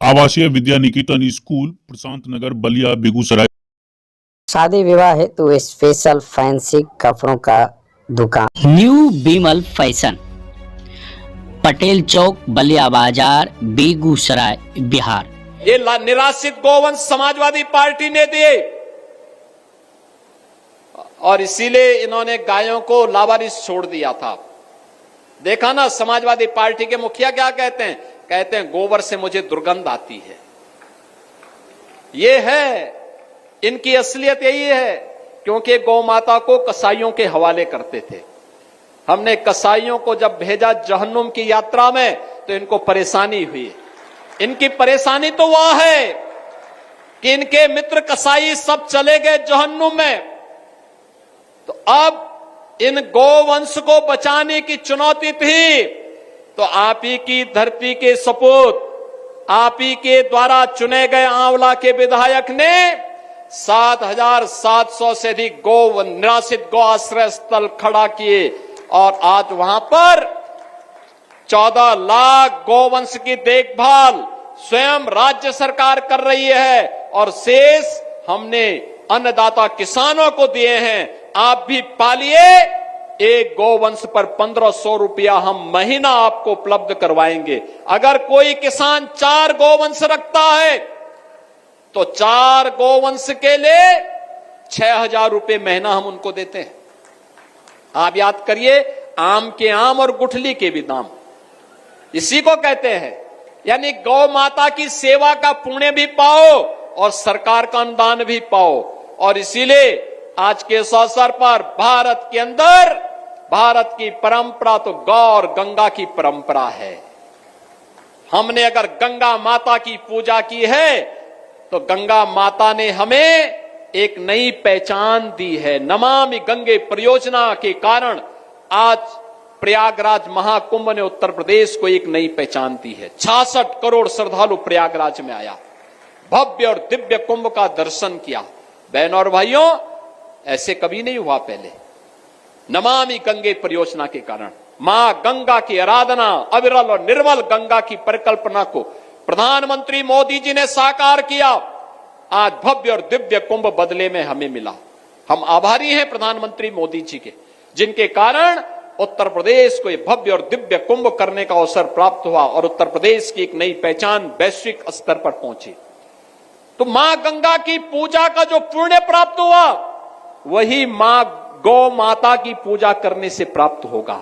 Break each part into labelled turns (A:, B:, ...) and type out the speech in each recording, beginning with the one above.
A: आवासीय विद्या निकेतन स्कूल प्रशांत नगर बलिया बेगूसराय।
B: शादी विवाह हेतु स्पेशल फैंसी कपड़ों का दुकान
C: न्यू बीमल फैशन, पटेल चौक, बलिया बाजार, बेगूसराय, बिहार।
D: ये निराश्रित गोवंश समाजवादी पार्टी ने दिए और इसीलिए इन्होंने गायों को लावारिस छोड़ दिया था। देखा ना, समाजवादी पार्टी के मुखिया क्या कहते हैं? कहते हैं गोबर से मुझे दुर्गंध आती है। ये है इनकी असलियत, यही है। क्योंकि गौ माता को कसाईयों के हवाले करते थे। हमने कसाईयों को जब भेजा जहन्नुम की यात्रा में तो इनको परेशानी हुई। इनकी परेशानी तो वह है कि इनके मित्र कसाई सब चले गए जहन्नुम में। तो अब इन गोवंश को बचाने की चुनौती थी, तो आप ही की धरती के सपूत, आप ही के द्वारा चुने गए आंवला के विधायक ने 7,700 से अधिक निराश्रित गौ आश्रय स्थल खड़ा किए और आज वहां पर 14 लाख गोवंश की देखभाल स्वयं राज्य सरकार कर रही है और शेष हमने अन्नदाता किसानों को दिए हैं। आप भी पालिए, एक गोवंश पर 1,500 रुपया हम महीना आपको उपलब्ध करवाएंगे। अगर कोई किसान 4 गोवंश रखता है तो 4 गोवंश के लिए 6,000 रुपये महीना हम उनको देते हैं। आप याद करिए, आम के आम और गुठली के भी दाम, इसी को कहते हैं। यानी गौ माता की सेवा का पुण्य भी पाओ और सरकार का अनुदान भी पाओ। और इसीलिए आज के इस अवसर पर भारत के अंदर, भारत की परंपरा तो गौ और गंगा की परंपरा है। हमने अगर गंगा माता की पूजा की है तो गंगा माता ने हमें एक नई पहचान दी है। नमामि गंगे परियोजना के कारण आज प्रयागराज महाकुंभ ने उत्तर प्रदेश को एक नई पहचान दी है। 66 करोड़ श्रद्धालु प्रयागराज में आया, भव्य और दिव्य कुंभ का दर्शन किया। बहनों और भाइयों, ऐसे कभी नहीं हुआ पहले। नमामि गंगे परियोजना के कारण मां गंगा की आराधना, अविरल और निर्मल गंगा की परिकल्पना को प्रधानमंत्री मोदी जी ने साकार किया। आज भव्य और दिव्य कुंभ बदले में हमें मिला। हम आभारी हैं प्रधानमंत्री मोदी जी के, जिनके कारण उत्तर प्रदेश को यह भव्य और दिव्य कुंभ करने का अवसर प्राप्त हुआ और उत्तर प्रदेश की एक नई पहचान वैश्विक स्तर पर पहुंची। तो मां गंगा की पूजा का जो पुण्य प्राप्त हुआ, वही मां गौ माता की पूजा करने से प्राप्त होगा।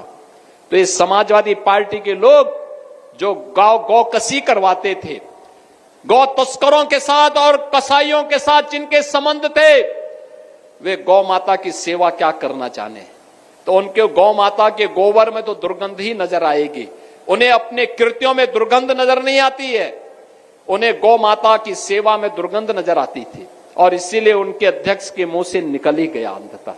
D: तो इस समाजवादी पार्टी के लोग जो गौ कसी करवाते थे, गौ तस्करों के साथ और कसाईयों के साथ जिनके संबंध थे, वे गौ माता की सेवा क्या करना चाहते? तो उनके गौ माता के गोबर में तो दुर्गंध ही नजर आएगी। उन्हें अपने कृत्यों में दुर्गंध नजर नहीं आती है, उन्हें गौ माता की सेवा में दुर्गंध नजर आती थी। और इसीलिए उनके अध्यक्ष के मुंह से निकल ही गया अंततः।